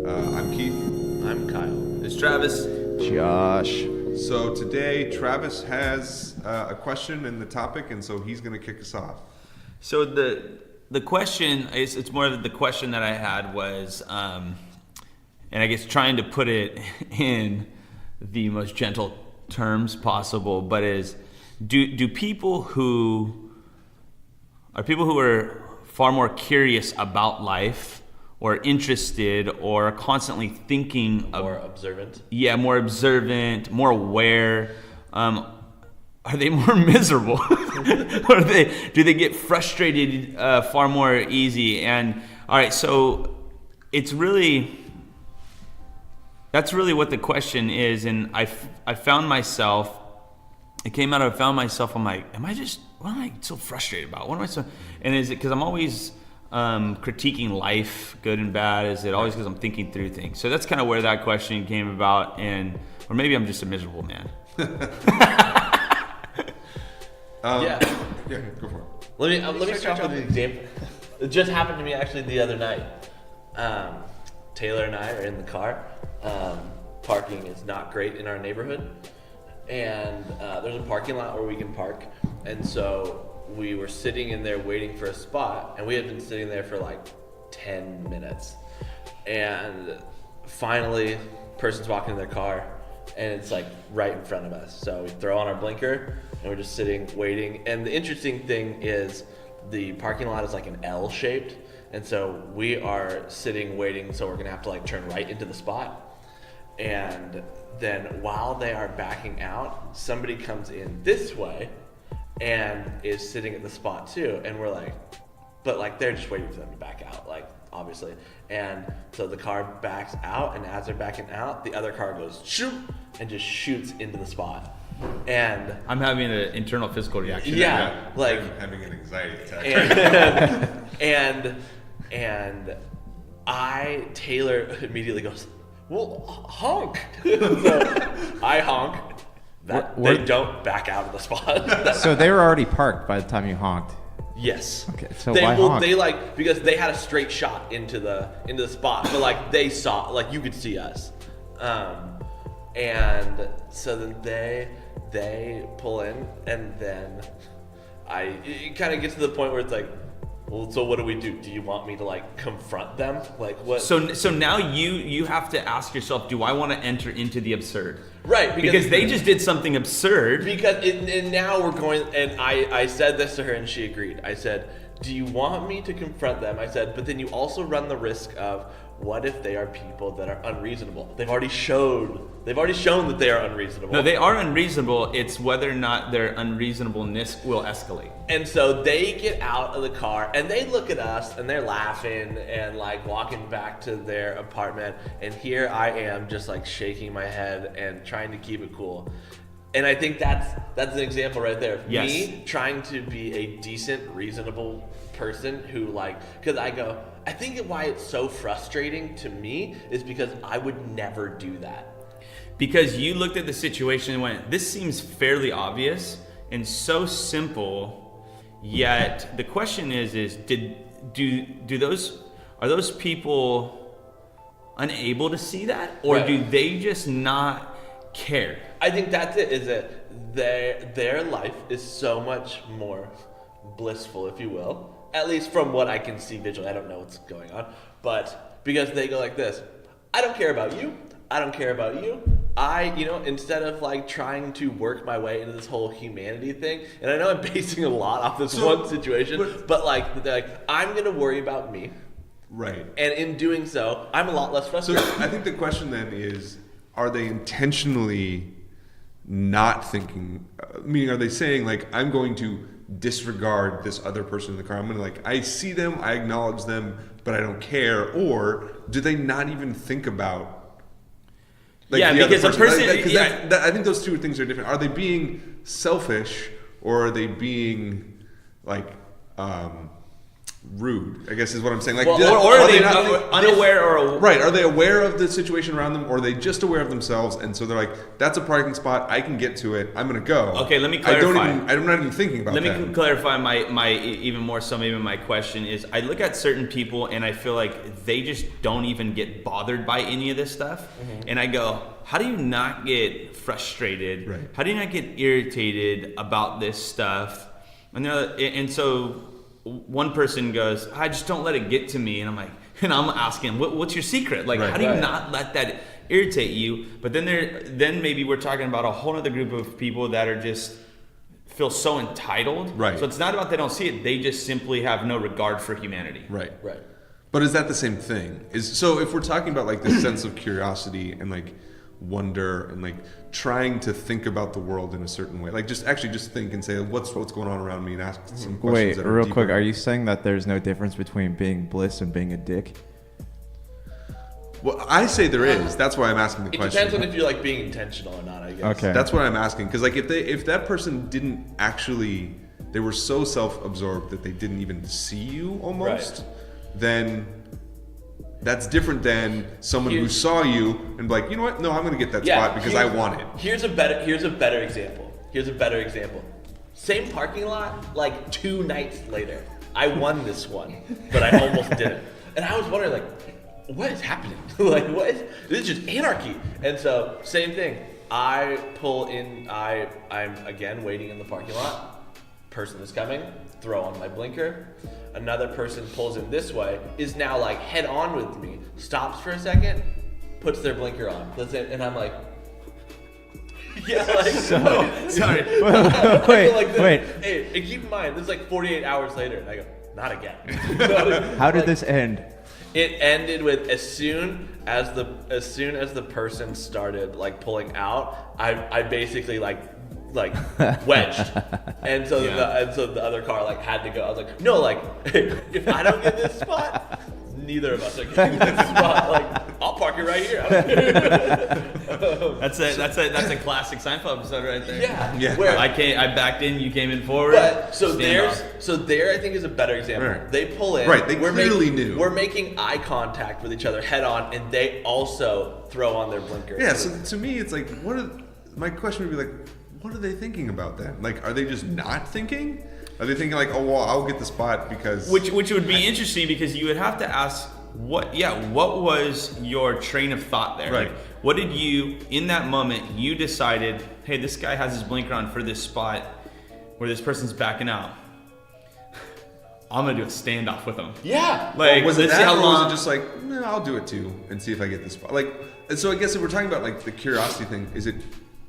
I'm Keith. I'm Kyle. It's Travis. Josh. So today Travis has a question in the topic, and so he's going to kick us off. So the question is, it's more of the question that I had was, and I guess trying to put it in the most gentle terms possible, but is do people who are far more curious about life or interested or constantly thinking More observant. Yeah, more observant, more aware. Are they more miserable? Or do they get frustrated far more easy? And all right, so that's really what the question is. And I found myself. It came out. I found myself. I'm like, what am I so frustrated about? What am I so? And is it because I'm always critiquing life, good and bad? Is it always because I'm thinking through things? So that's kind of where that question came about, or maybe I'm just a miserable man. Yeah, go for it. Let me start off with an example. It just happened to me actually the other night. Taylor and I are in the car. Parking is not great in our neighborhood, and there's a parking lot where we can park, and so we were sitting in there waiting for a spot, and we had been sitting there for like 10 minutes, and finally person's walking in their car, and it's like right in front of us, so we throw on our blinker and we're just sitting waiting. And the interesting thing is the parking lot is like an L shaped, and so we are sitting waiting, so we're gonna have to like turn right into the spot. And then while they are backing out, somebody comes in this way and is sitting at the spot too, and we're like, but like they're just waiting for them to back out, like obviously. And so the car backs out, and as they're backing out, the other car goes shoot and just shoots into the spot. And I'm having an internal physical reaction. Yeah, like I'm having an anxiety attack. And Taylor immediately goes, well, honk. So I honk. They don't back out of the spot. So they were already parked by the time you honked. Yes. Okay. So why honk? They like, because they had a straight shot into the spot, but like they saw, like you could see us, and so then they pull in, and then it kind of gets to the point where it's like, well, so what do we do? Do you want me to like confront them? Like what? So now you have to ask yourself, do I want to enter into the absurd? Right, because they just did something absurd. And now we're going, and I said this to her, and she agreed. I said, do you want me to confront them? I said, but then you also run the risk of, what if they are people that are unreasonable? They've already shown that they are unreasonable. No, they are unreasonable. It's whether or not their unreasonableness will escalate. And so they get out of the car, and they look at us, and they're laughing and like walking back to their apartment. And here I am just like shaking my head and trying to keep it cool. And I think that's an example right there. Yes. Me trying to be a decent, reasonable person who because I think why it's so frustrating to me is because I would never do that. Because you looked at the situation and went, this seems fairly obvious and so simple, yet the question is are those people unable to see that, or Right. do they just not care? I think that's it, is that their life is so much more blissful, if you will, at least from what I can see visually. I don't know what's going on, but because they go like this, I don't care about you, I don't care about you. Instead of like trying to work my way into this whole humanity thing, and I know I'm basing a lot off this one situation, but they're like, I'm gonna worry about me. Right. And in doing so, I'm a lot less frustrated. So I think the question then is, are they intentionally not thinking, meaning are they saying like, I'm going to disregard this other person in the car, I'm gonna I see them, I acknowledge them, but I don't care, or do they not even think about because a person, I think those two things are different. Are they being selfish, or are they being rude, I guess is what I'm saying. Like, Well, or are they not unaware or right? Are they aware of the situation around them, or are they just aware of themselves? And so they're like, "That's a parking spot. I can get to it. I'm gonna go." Okay, let me clarify. I'm not even thinking about that. Let me clarify my even more so. Maybe my question is, I look at certain people and I feel like they just don't even get bothered by any of this stuff, and I go, how do you not get frustrated? Right. How do you not get irritated about this stuff? And so one person goes, I just don't let it get to me, and I'm asking, what's your secret? Like, Right. how do you not let that irritate you? But then maybe we're talking about a whole other group of people that are just feel so entitled. Right. So it's not about they don't see it; they just simply have no regard for humanity. Right. Right. But is that the same thing? So if we're talking about like this sense of curiosity and like wonder and like trying to think about the world in a certain way, like just think and say what's going on around me and ask some questions. Wait, that are real deeper. quick, are you saying that there's no difference between being bliss and being a dick? Well, I say there is. That's why I'm asking the It question. depends on if you're like being intentional or not, I guess. Okay. That's what I'm asking, because like if that person didn't actually, they were so self-absorbed that they didn't even see you almost, then that's different than someone who saw you and be like, you know what? No, I'm going to get that spot because I want it. Here's a better example. Same parking lot, like 2 nights later. I won this one, but I almost didn't. And I was wondering, like, what is happening? Like, this is just anarchy. And so, same thing. I pull in, I'm again waiting in the parking lot. Person is coming, throw on my blinker. Another person pulls in this way, is now like head on with me, stops for a second, puts their blinker on. And I'm like, yeah, like, Sorry. Wait. Hey, and keep in mind, this is like 48 hours later. And I go, not again. How did this end? It ended with as soon as the person started like pulling out, I basically like wedged, and so the other car like had to go. I was like, no, like if I don't get this spot, neither of us are getting this spot. Like I'll park it right here. That's a classic Seinfeld episode right there. Yeah. Where I backed in, you came in forward. But so standoff. there I think is a better example. Right. They pull in. Right, they clearly knew. We're making eye contact with each other head on, and they also throw on their blinker. Yeah, so to me, it's like, my question would be like, what are they thinking about then? Like, are they just not thinking? Are they thinking like, oh, well, I'll get the spot because... Which would be interesting, because you would have to ask, what was your train of thought there? Right. Like, what did you, in that moment, you decided, hey, this guy has his blinker on for this spot where this person's backing out. I'm gonna do a standoff with him. Yeah. Like, was it let's that, see how or was long. it just like, no, I'll do it too and see if I get the spot? Like, and so I guess if we're talking about like the curiosity thing, is it...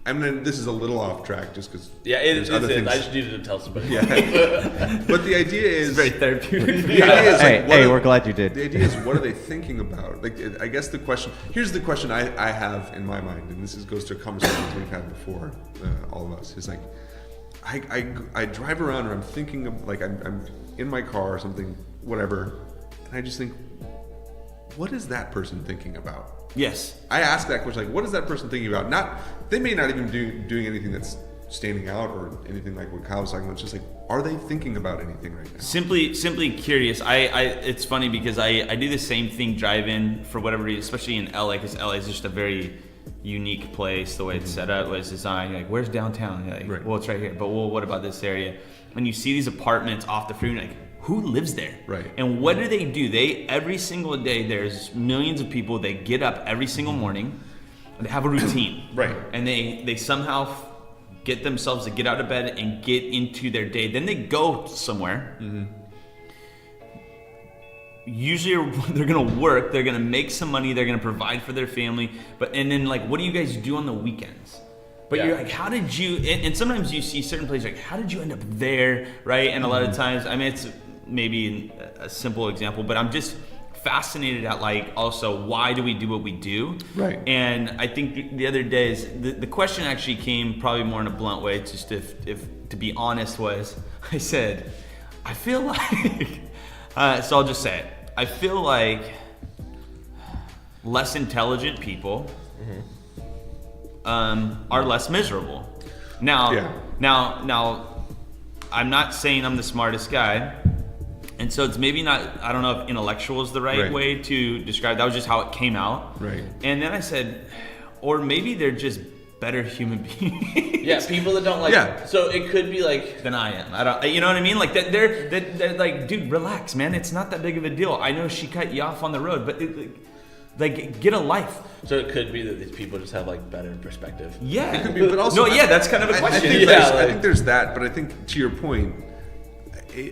I mean, this is a little off track just because It is. I just needed to tell somebody. Yeah. But the idea is... It's very therapeutic. The idea is like, We're glad you did. The idea is, what are they thinking about? Like, I guess the question... Here's the question I have in my mind, and this goes to conversations we've had before, all of us. Is like, I drive around or I'm thinking of, like, I'm in my car or something, whatever, and I just think, what is that person thinking about? Yes. I ask that question, like, what is that person thinking about? They may not even doing anything that's standing out or anything like what Kyle was talking about. It's just like, are they thinking about anything right now? Simply curious. It's funny because I do the same thing drive-in for whatever reason, especially in LA, because LA is just a very unique place, the way it's set up, the way it's designed. You're like, where's downtown? You're like, Right. Well, it's right here. But well, what about this area? When you see these apartments off the freeway, like, who lives there? Right. And what do? They every single day, there's millions of people. They get up every single morning. They have a routine. Right. And they somehow get themselves to get out of bed and get into their day. Then they go somewhere. Mm-hmm. Usually they're gonna work. They're gonna make some money. They're gonna provide for their family. And then like, what do you guys do on the weekends? But you're like, how did you? And sometimes you see certain places like, how did you end up there, right? And a lot of times, I mean, it's maybe a simple example, but I'm just fascinated at like also why do we do what we do? Right. And I think the other day is the question actually came probably more in a blunt way. Just if to be honest, was I said, I feel like so I'll just say it. I feel like less intelligent people are less miserable. Now, I'm not saying I'm the smartest guy. And so it's maybe not, I don't know if intellectual is the right way to describe. That was just how it came out. Right. And then I said, or maybe they're just better human beings. Yeah, people that don't like. Yeah. So it could be like. Than I am. I don't. You know what I mean? Like that. They're like, dude, relax, man. It's not that big of a deal. I know she cut you off on the road, but like, get a life. So it could be that these people just have like better perspective. Yeah. It could be, but also, no, yeah, that's kind of a question. I think there's that, but I think to your point,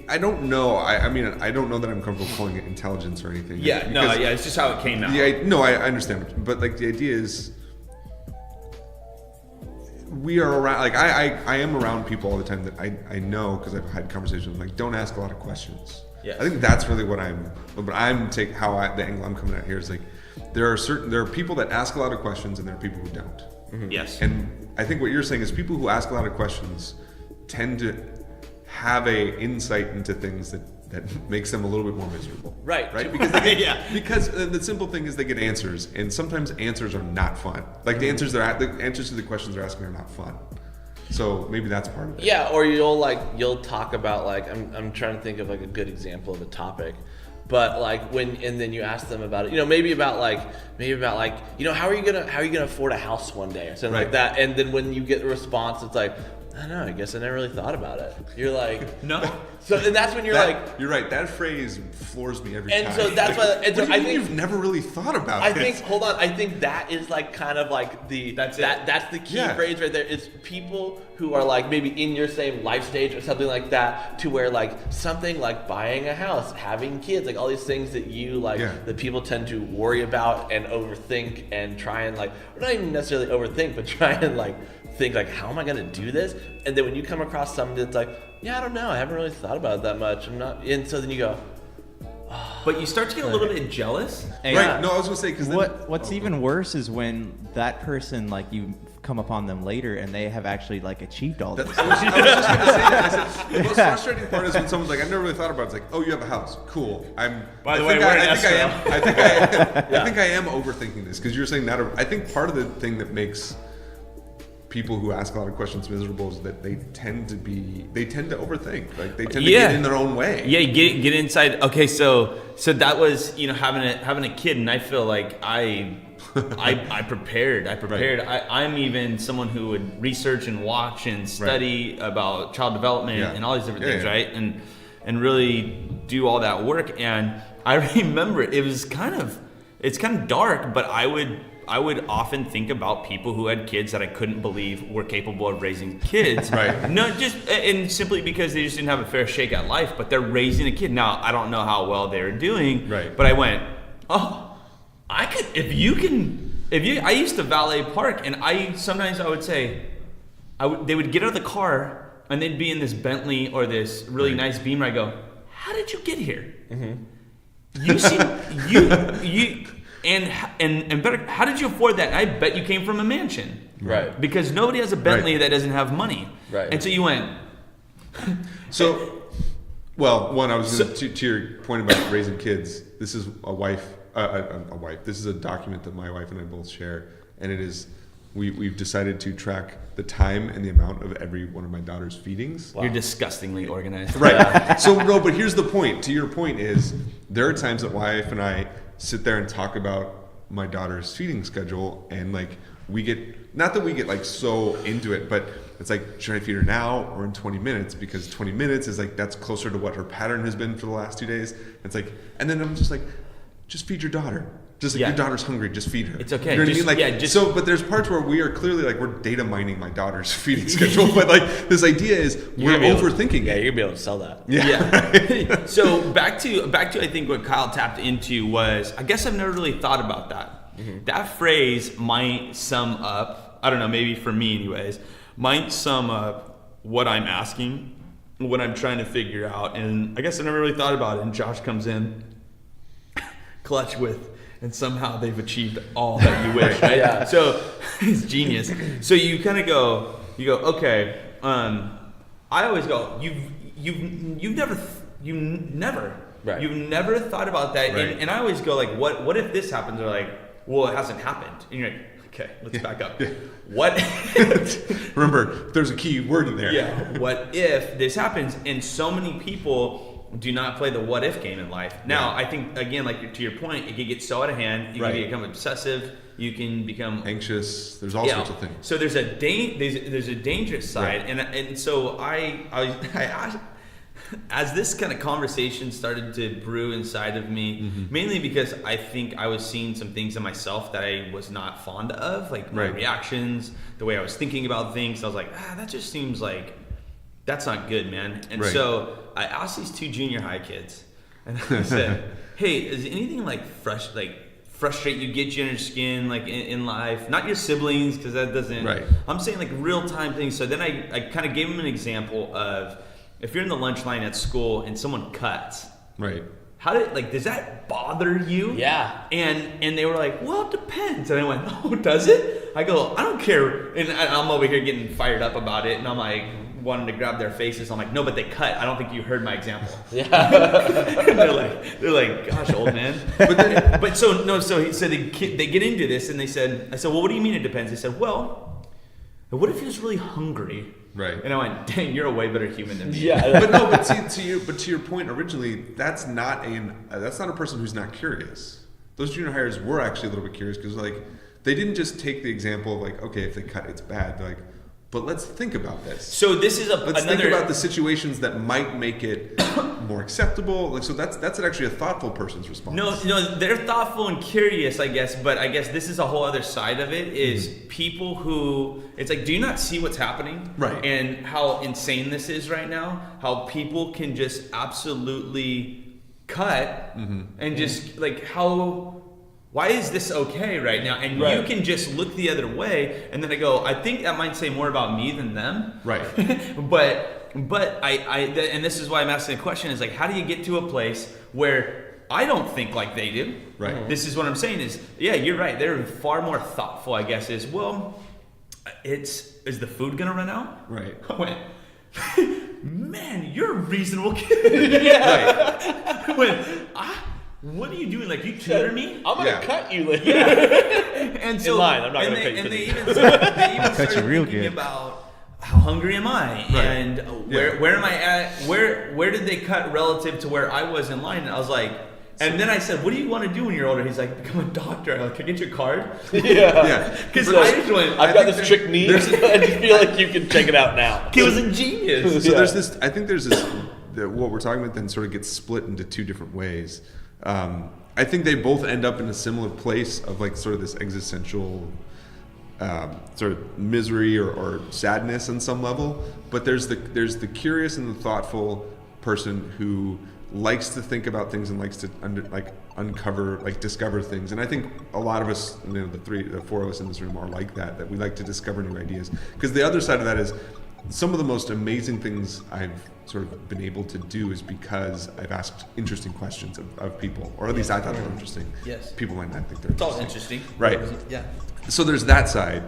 I don't know. I mean, I don't know that I'm comfortable calling it intelligence or anything. Yeah, no, yeah, it's just how it came out. Yeah, no, I understand, but like the idea is, we are around. Like I am around people all the time that I know because I've had conversations. Like, don't ask a lot of questions. Yes. I think that's really what the angle I'm coming at here is like, there are people that ask a lot of questions and there are people who don't. Mm-hmm. Yes. And I think what you're saying is people who ask a lot of questions tend to have a insight into things that makes them a little bit more miserable. Right. Because they get, because the simple thing is they get answers, and sometimes answers are not fun. Like the answers to the questions they're asking are not fun. So maybe that's part of it. Yeah, or you'll talk about like I'm trying to think of like a good example of a topic. But like and then you ask them about it, maybe about like, how are you gonna afford a house one day or something like that. And then when you get the response, it's like, I don't know, I guess I never really thought about it. You're like, no. So and that's when you're you're right. That phrase floors me every time. And so that's why. And so what do you I mean think you've never really thought about it. I think that is like kind of like that's the key phrase right there. Is people who are like maybe in your same life stage or something like that, to where like something like buying a house, having kids, like all these things that you like that people tend to worry about and overthink and try and like, or not even necessarily overthink, but try and like think like, how am I gonna do this? And then when you come across something that's like, yeah, I don't know, I haven't really thought about it that much. I'm not, and so then you go, but you start to get a little bit jealous. Right? No, I was gonna say because what's even worse is when that person, like, you come upon them later and they have actually like achieved all this. I was just gonna say that. I said the most frustrating part is when someone's like, "I've never really thought about it." It's like, "Oh, you have a house, cool." By the way, I think I am overthinking this because you're saying that. I think part of the thing that makes people who ask a lot of questions miserable is that they tend to overthink. Like they tend to get in their own way. Yeah, get inside. Okay, so that was having a kid, and I feel like I prepared. Right. I'm even someone who would research and watch and study about child development and all these different things, right? And really do all that work. And I remember it's kind of dark, but I would often think about people who had kids that I couldn't believe were capable of raising kids. Right. No, and simply because they just didn't have a fair shake at life, but they're raising a kid. Now, I don't know how well they're doing. Right. But I went, I could, I used to valet park, and sometimes I would say, they would get out of the car and they'd be in this Bentley or this really nice Beamer. I go, how did you get here? Mm-hmm. You seem, and better, how did you afford that? I bet you came from a mansion. Right. Because nobody has a Bentley that doesn't have money. Right. And so you went. So, well, one, I was to your point about raising kids. This is a wife. This is a document that my wife and I both share, and it is we've decided to track the time and the amount of every one of my daughter's feedings. Wow. You're disgustingly organized. Right. So no, but here's the point. To your point is there are times that my wife and I sit there and talk about my daughter's feeding schedule, and like we get, not that we get like so into it, but it's like, should I feed her now or in 20 minutes? Because 20 minutes is like, that's closer to what her pattern has been for the last 2 days. It's like, and then I'm just like, just feed your daughter. Just like, your daughter's hungry, just feed her. It's okay. You know what I mean? Like, but there's parts where we are clearly like, we're data mining my daughter's feeding schedule. But like, this idea is we're overthinking. Yeah, you're gonna be able to sell that. Yeah. So back to I think what Kyle tapped into was, I guess I've never really thought about that. Mm-hmm. That phrase might sum up, I don't know, maybe for me anyways, might sum up what I'm asking, what I'm trying to figure out. And I guess I never really thought about it. And Josh comes in clutch with, and somehow they've achieved all that you wish, right? Yeah. So it's genius. So you kind of go, okay. I always go, you've never thought about that. Right. And I always go like, what if this happens? Or like, well, it hasn't happened. And you're like, okay, let's back up. What? Remember, there's a key word in there. Yeah. What if this happens? And so many people do not play the what if game in life. Now, I think, again, like to your point, it can get so out of hand. You can become obsessive. You can become anxious. There's all sorts of things. So there's a dangerous side, and so I as this kind of conversation started to brew inside of me, mainly because I think I was seeing some things in myself that I was not fond of, like my reactions, the way I was thinking about things. I was like, that just seems like that's not good, man. And so I asked these 2 junior high kids, and I said, hey, is anything like frustrate you, get you under your skin, like in life? Not your siblings, because that doesn't. I'm saying like real time things. So then I kind of gave them an example of, if you're in the lunch line at school and someone cuts, does that bother you? Yeah. And they were like, well, it depends. And I went, oh, does it? I go, I don't care. And I'm over here getting fired up about it, and I'm like wanting to grab their faces. I'm like, no, but they cut. I don't think you heard my example. Yeah. And they're like, gosh, old man. So they get into this, and I said, well, what do you mean it depends? They said, well, what if he was really hungry? Right. And I went, dang, you're a way better human than me. Yeah. but to your point originally, that's not a person who's not curious. Those junior hires were actually a little bit curious, because like they didn't just take the example of like, okay, if they cut, it's bad. They're like, but let's think about this. So this is let's think about the situations that might make it more acceptable. Like, so that's actually a thoughtful person's response. No, they're thoughtful and curious, I guess. But I guess this is a whole other side of it, is people who, it's like, do you not see what's happening? Right. And how insane this is right now? How people can just absolutely cut and just like why is this okay right now? And you can just look the other way, and then I go, I think that might say more about me than them. Right. but and this is why I'm asking the question, is like, how do you get to a place where I don't think like they do? Right. This is what I'm saying is, yeah, you're right. They're far more thoughtful, I guess, is the food gonna run out? Right. I went, man, you're a reasonable kid. Yeah. I went, what are you doing? Like, you tutor me? I'm gonna cut you later. And so, in line, I'm not gonna cut you. And they even started real thinking good. about, how hungry am I? Right. And where am I at? Where did they cut relative to where I was in line? And I was like, and then I said, what do you want to do when you're older? He's like, become a doctor. I'm like, can I get your card? Yeah. Because I just went, I've got this trick knee. I just feel like you can check it out now. he was a genius. So there's this. I think there's this. What we're talking about then sort of gets split into 2 different ways. I think they both end up in a similar place of like sort of this existential sort of misery or sadness on some level. But there's the curious and the thoughtful person who likes to think about things and likes to uncover, like discover things. And I think a lot of us, the 4 of us in this room are like that we like to discover new ideas. Because the other side of that is, some of the most amazing things I've sort of been able to do is because I've asked interesting questions of people, or at least I thought they were interesting. Yes. People might not think they're It's all interesting. interesting. Right. Yeah. So there's that side.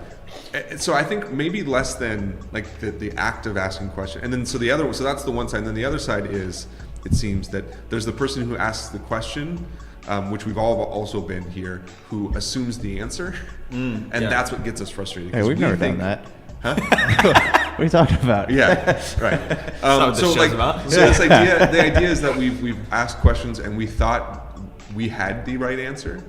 So I think maybe less than like the act of asking questions. And then so that's the one side. And then the other side is, it seems that there's the person who asks the question, which we've all also been here, who assumes the answer. And that's what gets us frustrated. Hey, we've never done that. Huh? What are you talking about? Yeah, right. what this show's about. So the idea is that we've asked questions and we thought we had the right answer,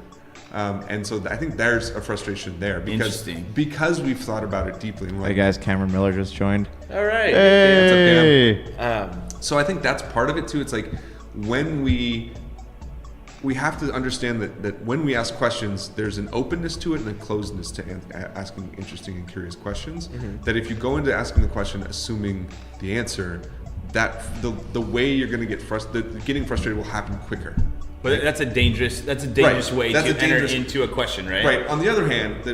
and so I think there's a frustration there because we've thought about it deeply. And we're Hey like, guys, Cameron Miller just joined. All right. Hey. so I think that's part of it too. It's like when we have to understand that when we ask questions, there's an openness to it and a closedness to asking interesting and curious questions. That if you go into asking the question assuming the answer, that the way you're going to get getting frustrated will happen quicker. But that's a dangerous way to enter into a question, right? Right. On the other hand,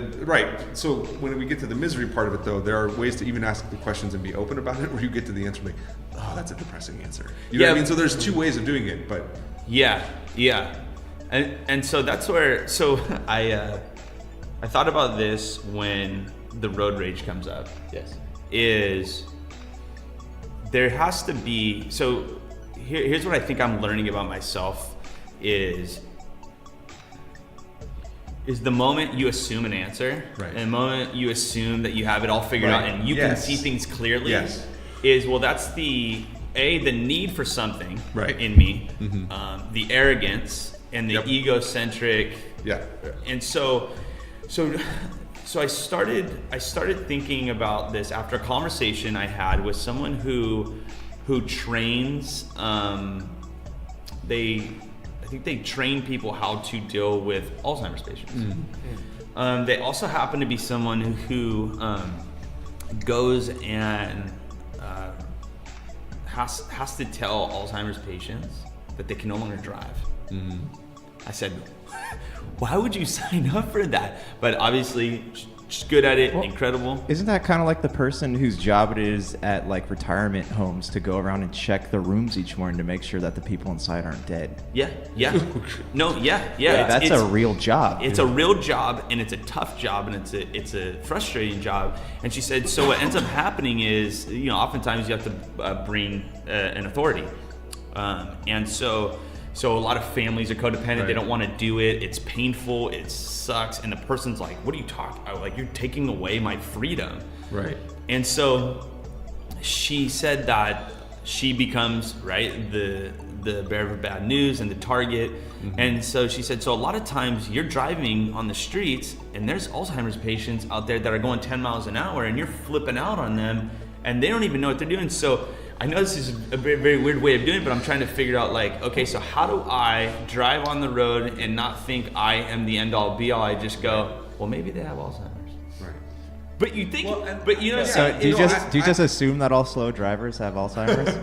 so when we get to the misery part of it, though, there are ways to even ask the questions and be open about it, where you get to the answer like, oh, that's a depressing answer. You know what I mean? So there's 2 ways of doing it, but yeah, and so that's where I thought about this when the road rage comes up. Yes. Is there has to be here's what I think I'm learning about myself is the moment you assume an answer, right, and the moment you assume that you have it all figured out and you can see things clearly, yes, is that's the the need for something Right. in me, the arrogance and the Yep. egocentric. Yeah. And so I started thinking about this after a conversation I had with someone who trains. I think they train people how to deal with Alzheimer's patients. They also happen to be someone who goes and has to tell Alzheimer's patients that they can no longer drive. I said, why would you sign up for that? But obviously, she's good at it, incredible. Isn't that kind of like the person whose job it is at like retirement homes to go around and check the rooms each morning to make sure that the people inside aren't dead? Yeah. No, yeah. That's a real job. It's a real job, and it's a tough job, and it's a frustrating job. And she said, so what ends up happening is, oftentimes you have to bring an authority, and so a lot of families are codependent. Right. They don't want to do it. It's painful. It sucks. And the person's like, "What are you talking about? Like, you're taking away my freedom." Right. And so she said that she becomes the bearer of bad news and the target. And so she said, so a lot of times you're driving on the streets and there's Alzheimer's patients out there that are going 10 miles an hour and you're flipping out on them and they don't even know what they're doing. So I know this is a very, very weird way of doing it, but I'm trying to figure out okay, so how do I drive on the road and not think I am the end all be all? I just go, well, maybe they have Alzheimer's. Right. But you think, So do you just assume that all slow drivers have Alzheimer's?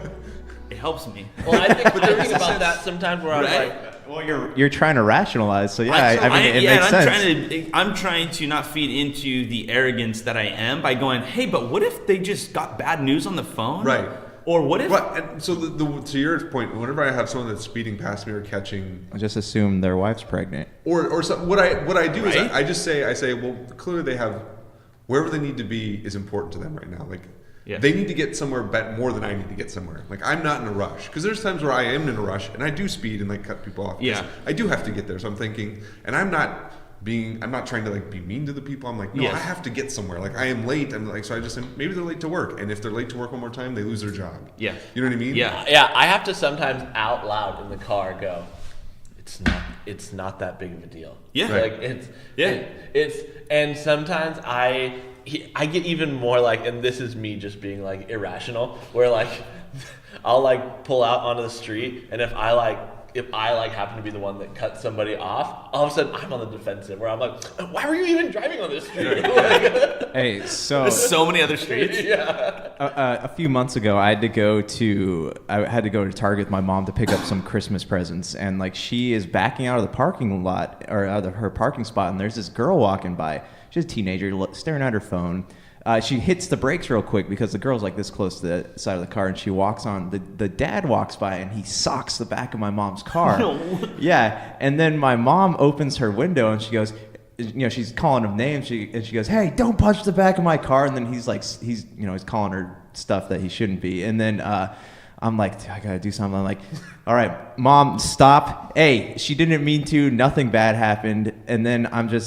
it helps me. Well, I think about that sometimes where I'm Right? like, Well, you're trying to rationalize, so yeah, I mean, it makes sense. I'm trying to not feed into the arrogance that I am by going, hey, but what if they just got bad news on the phone? Right. Or what if? And so to your point, whenever I have someone that's speeding past me or catching, I just assume their wife's pregnant. or something, what I do is Right? I say, well, clearly they have wherever they need to be is important to them right now. Like Yeah. they need to get somewhere more than I need to get somewhere. Like I'm not in a rush because there's times where I am in a rush and I do speed and cut people off. 'Cause Yeah. I do have to get there. So I'm thinking, and I'm not trying to be mean to the people. I'm like, no, Yes. I have to get somewhere. Like I am late. I'm like, so I just say, maybe they're late to work. And if they're late to work one more time, they lose their job. Yeah. You know what I mean? Yeah. yeah, I have to sometimes out loud in the car go, it's not that big of a deal. Yeah. Like Yeah. and sometimes I get even more and this is me just being irrational, where I'll pull out onto the street, and if I happen to be the one that cuts somebody off, all of a sudden I'm on the defensive where I'm like, why were you even driving on this street? Hey, so There's so many other streets. a few months ago, I had to go to Target with my mom to pick up some Christmas presents, and she is backing out of the parking lot or out of her parking spot, and there's this girl walking by. She's a teenager, staring at her phone. She hits the brakes real quick because the girl's this close to the side of the car, and she walks on. The dad walks by and he socks the back of my mom's car. Yeah, and then my mom opens her window and she goes, she's calling him names. She goes, "Hey, don't punch the back of my car." And then he's calling her stuff that he shouldn't be. And then I'm like, I gotta do something. I'm like, all right, Mom, stop. Hey, she didn't mean to. Nothing bad happened. And then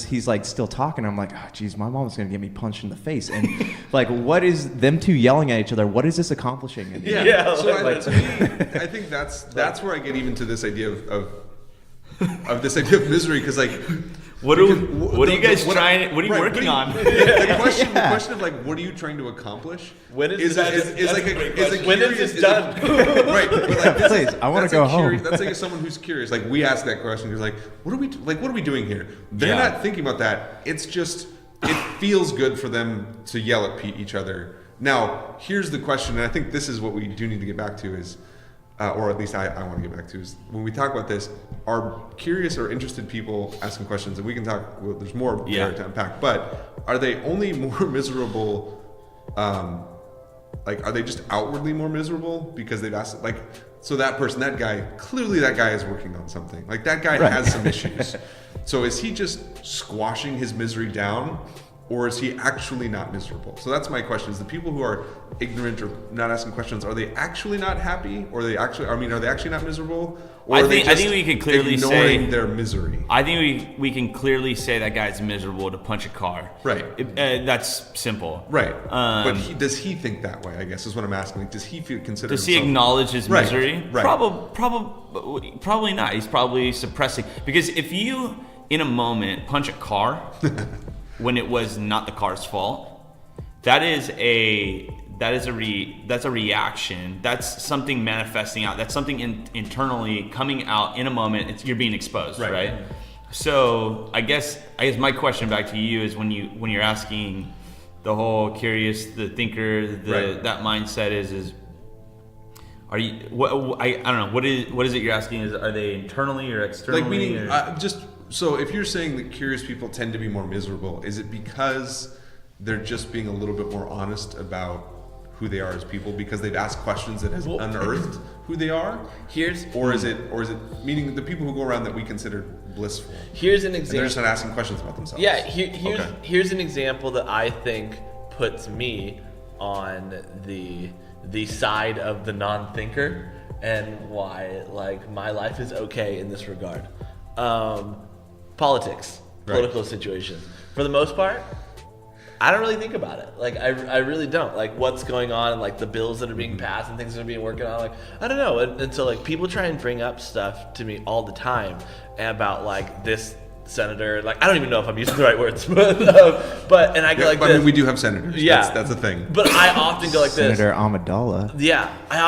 he's still talking. I'm like, oh, geez, my mom's gonna get me punched in the face. And what is them two yelling at each other? What is this accomplishing? In the end? Yeah. So to me, I think that's where I get even to this idea of this idea of misery, because What are you guys trying? What are you working on? The question of what are you trying to accomplish? When is when is this done? Right. But Please, I want to go home. That's someone who's curious. We ask that question because what are we doing here? They're Yeah. not thinking about that. It's just it feels good for them to yell at each other. Now, here's the question, and I think this is what we do need to get back to is. Or at least I want to get back to is when we talk about this, are curious or interested people asking questions, and we can talk. Well, there's more there to unpack, but are they only more miserable? Are they just outwardly more miserable because they've asked? So that guy is working on something. That guy has some issues. So is he just squashing his misery down, Or is he actually not miserable? So that's my question: is the people who are ignorant or not asking questions, are they actually not happy, or are they actually not miserable? Or I think we can clearly ignoring say their misery. I think we can clearly say that guy's miserable to punch a car. Right. That's simple. Right. But does he think that way? I guess is what I'm asking. Like, does he consider? Does he himself- acknowledge his Right, misery? right. Probably not. He's probably suppressing, because if you in a moment punch a car when it was not the car's fault, that's a reaction. That's something manifesting out. That's something internally coming out in a moment. You're being exposed, right? So I guess my question back to you is when you're asking the whole curious, the thinker, that mindset is are you I don't know, what is it you're asking? Are they internally or externally? Like meaning so if you're saying that curious people tend to be more miserable, is it because they're just being a little bit more honest about who they are as people because they've asked questions that has unearthed who they are? Or is it meaning the people who go around that we consider blissful? Here's an example. They're just not asking questions about themselves. Yeah, here's an example that I think puts me on the side of the non-thinker and why like my life is okay in this regard. Politics, political situations. For the most part, I don't really think about it. Like I really don't. Like what's going on and like the bills that are being passed and things that are being worked on. Like I don't know. And so like people try and bring up stuff to me all the time about like this senator. Like I don't even know if I'm using the right words, but and I go like this. I mean, we do have senators. Yeah, that's a thing. But I often go like this. Senator Amidala. Yeah, I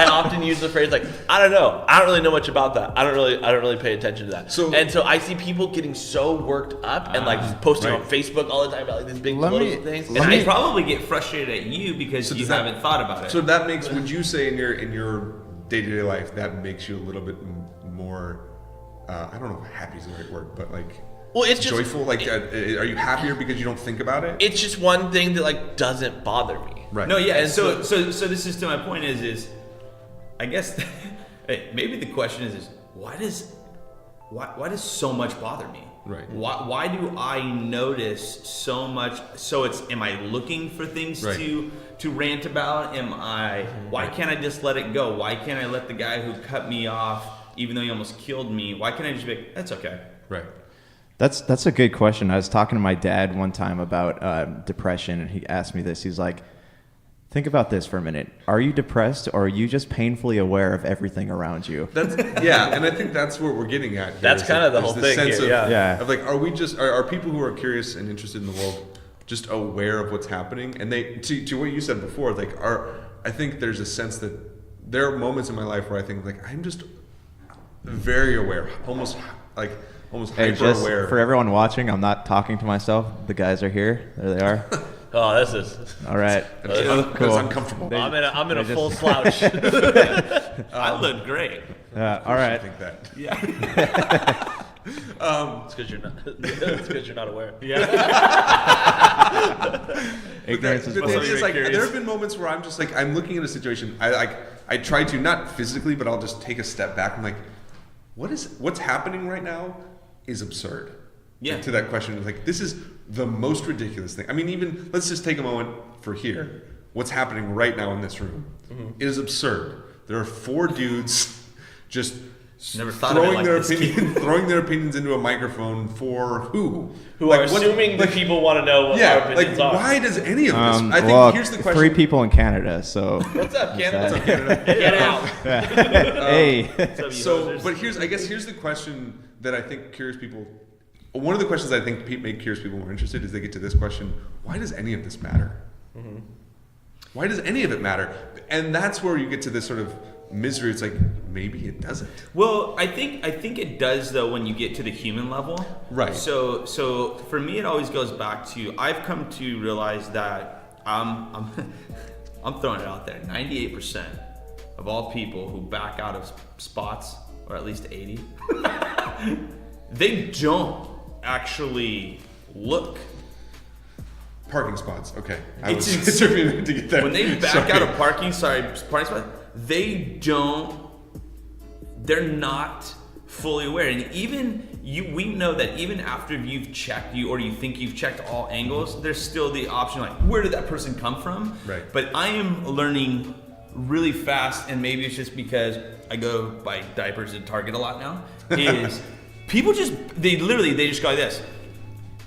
often use the phrase like I don't know. I don't really know much about that. I don't really pay attention to that. So I see people getting so worked up and like just posting on Facebook all the time about like these big political things. And I probably get frustrated at you because you haven't thought about it. So that makes, would you say in your day-to-day life that makes you a little bit more I don't know if happy is the right word, but like it's just joyful. Like, are you happier because you don't think about it? It's just one thing that like doesn't bother me. Right. No, yeah. And so this is to my point is I guess maybe the question is why does so much bother me? Right. Why do I notice so much? So am I looking for things to rant about? Why can't I just let it go? Why can't I let the guy who cut me off, even though he almost killed me, why can't I just be like, that's okay? Right. That's a good question. I was talking to my dad one time about depression, and he asked me this. He's like, think about this for a minute. Are you depressed, or are you just painfully aware of everything around you? And I think that's what we're getting at here. That's kind of the whole thing sense here, of like, are people who are curious and interested in the world just aware of what's happening? And they, to what you said before, like, I think there's a sense that there are moments in my life where I think like I'm just very aware, almost Hey, hyper just aware. for everyone watching, I'm not talking to myself. The guys are here. There they are. Oh, this is. All right. It's uncomfortable. I'm in a full slouch. I look great. All right. I think that. Yeah. It's because you're not aware. Yeah. Ignorance is The thing bliss. is, like, curious. there have been moments where I'm just like, I'm looking at a situation. I try to, not physically, but I'll just take a step back. I'm like, what's happening right now is absurd. Yeah. To that question, like, this is the most ridiculous thing. I mean, even let's just take a moment for here. What's happening right now in this room is absurd. There are 4 dudes just Never thought of it like this. throwing their opinions into a microphone for who? Who are assuming that people want to know what our opinions are. Why does any of this? I think here's the question. 3 people in Canada, so. What's up, Canada? What's up, Canada? Get out. Hey. But here's the question that I think curious people. One of the questions I think make curious people more interested is they get to this question: why does any of this matter? Mm-hmm. Why does any of it matter? And that's where you get to this sort of misery. It's like maybe it doesn't. Well, I think it does though when you get to the human level. Right. So for me, it always goes back to I've come to realize that I'm throwing it out there. 98% of all people who back out of spots, or at least 80, they don't actually look. Parking spots. Okay. It's took me a minute to get there. When they back out of parking spots, they're not fully aware. And even we know that even after you've checked or you think you've checked all angles, there's still the option like, where did that person come from? Right. But I am learning really fast, and maybe it's just because I go buy diapers at Target a lot now, is people they just go like this.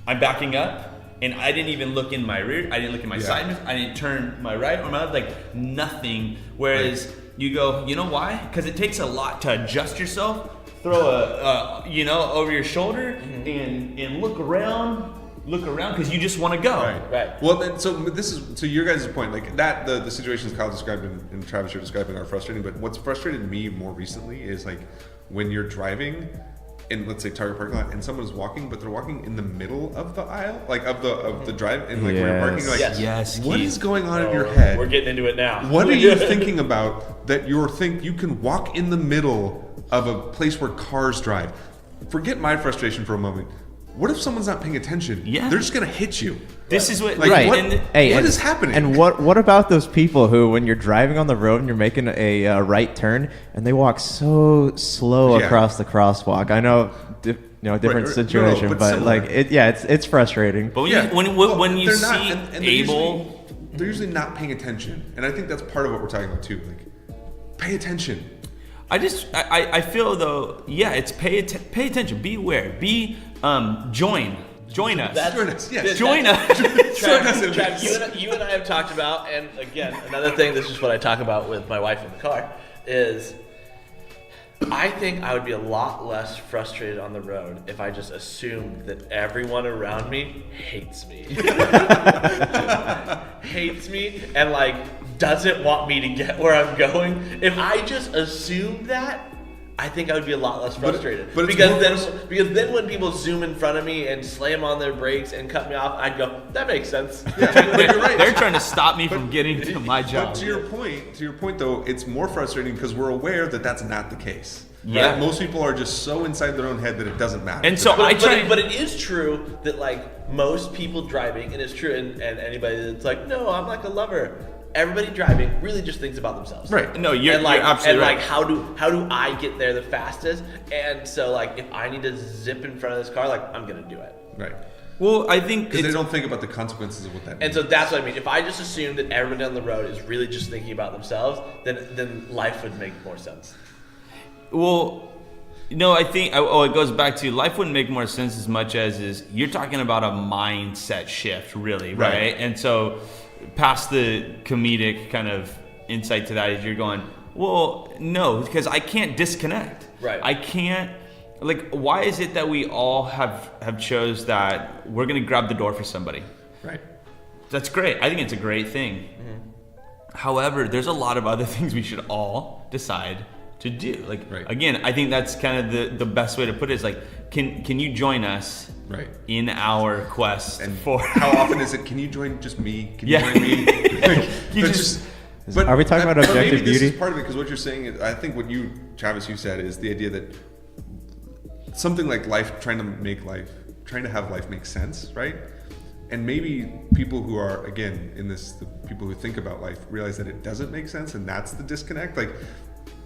I'm backing up, and I didn't even look in my rear, I didn't look in my side mirror, I didn't turn my right or my left, like nothing. Whereas you go, you know why? Because it takes a lot to adjust yourself, throw over your shoulder and look around because you just want to go. Right. Well, then, so your guys' point, like that, the situations Kyle described and Travis you're describing are frustrating. But what's frustrated me more recently is like when you're driving in, let's say, Target parking lot, and someone's walking, but they're walking in the middle of the aisle, like of the drive, and like where you're parking, like Yes. what is going on in your head? We're getting into it now. What are you thinking about that you can walk in the middle of a place where cars drive? Forget my frustration for a moment. What if someone's not paying attention? Yeah. They're just gonna hit you. This is what Like, Right. what, and what is happening? And what about those people who, when you're driving on the road and you're making a right turn, and they walk so slow across the crosswalk? I know, different situation, but but similar. like it's frustrating. But Yeah. when you they're see not, and Abel, they're usually not paying attention, and I think that's part of what we're talking about too. Like, pay attention. I feel though, it's pay attention, be aware, join us. That's- Join us, yes. Join us. Join us in Trav, this. you and I have talked about, and again, another thing, this is what I talk about with my wife in the car, is I think I would be a lot less frustrated on the road if I just assumed that everyone around me hates me. Hates me and like doesn't want me to get where I'm going. If I just assumed that, I think I would be a lot less frustrated. but it's because then when people zoom in front of me and slam on their brakes and cut me off, I'd go, that makes sense. But you're right. They're trying to stop me from getting to my But job. to your point though, it's more frustrating because we're aware that that's not the case. Yeah. Right? Most people are just so inside their own head that it doesn't matter. And so But it is true that like most people driving, and it's true, and anybody that's like, no, I'm like a lover. Everybody driving really just thinks about themselves. Right. No, you're absolutely right. Like how do I get there the fastest? And so like if I need to zip in front of this car, like I'm gonna do it. Right. Well, I think Because they don't think about the consequences of what that means. And so that's what I mean. If I just assume that everybody on the road is really just thinking about themselves, then life would make more sense. Well, no, I think it goes back to life wouldn't make more sense as much as you're talking about a mindset shift, really, right? And so past the comedic kind of insight to that is you're going, well, no, because I can't disconnect. Right. I can't, like, why is it that we all have chose that we're going to grab the door for somebody? Right. That's great. I think it's a great thing. Mm-hmm. However, there's a lot of other things we should all decide to do. Like, again, I think that's kind of the best way to put it is like, can you join us in our quest for... How often is it, can you join just me? Can you join me? Like, Are we talking about objective beauty? This is part of it, because what you're saying is, I think what you, Travis, you said is the idea that something like trying to have life make sense, right? And maybe people who are, again, the people who think about life realize that it doesn't make sense, and that's the disconnect. Like,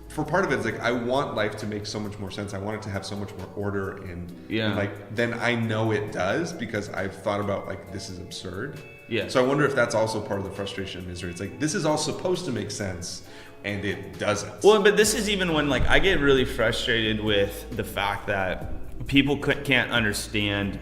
for part of it, it's like I want life to make so much more sense. I want it to have so much more order, and like then I know it does because I've thought about like this is absurd. Yeah. So I wonder if that's also part of the frustration and misery. It's like this is all supposed to make sense, and it doesn't. Well, but this is even when like I get really frustrated with the fact that people can't understand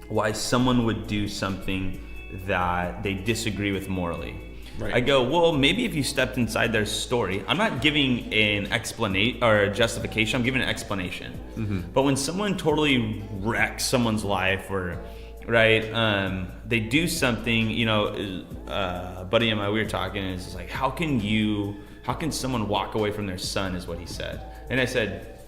why someone would do something that they disagree with morally. Right. I go, well, maybe if you stepped inside their story, I'm not giving an explanation or a justification, I'm giving an explanation. Mm-hmm. But when someone totally wrecks someone's life or, they do something, a buddy of mine, we were talking, and it's like, how can someone walk away from their son is what he said. And I said,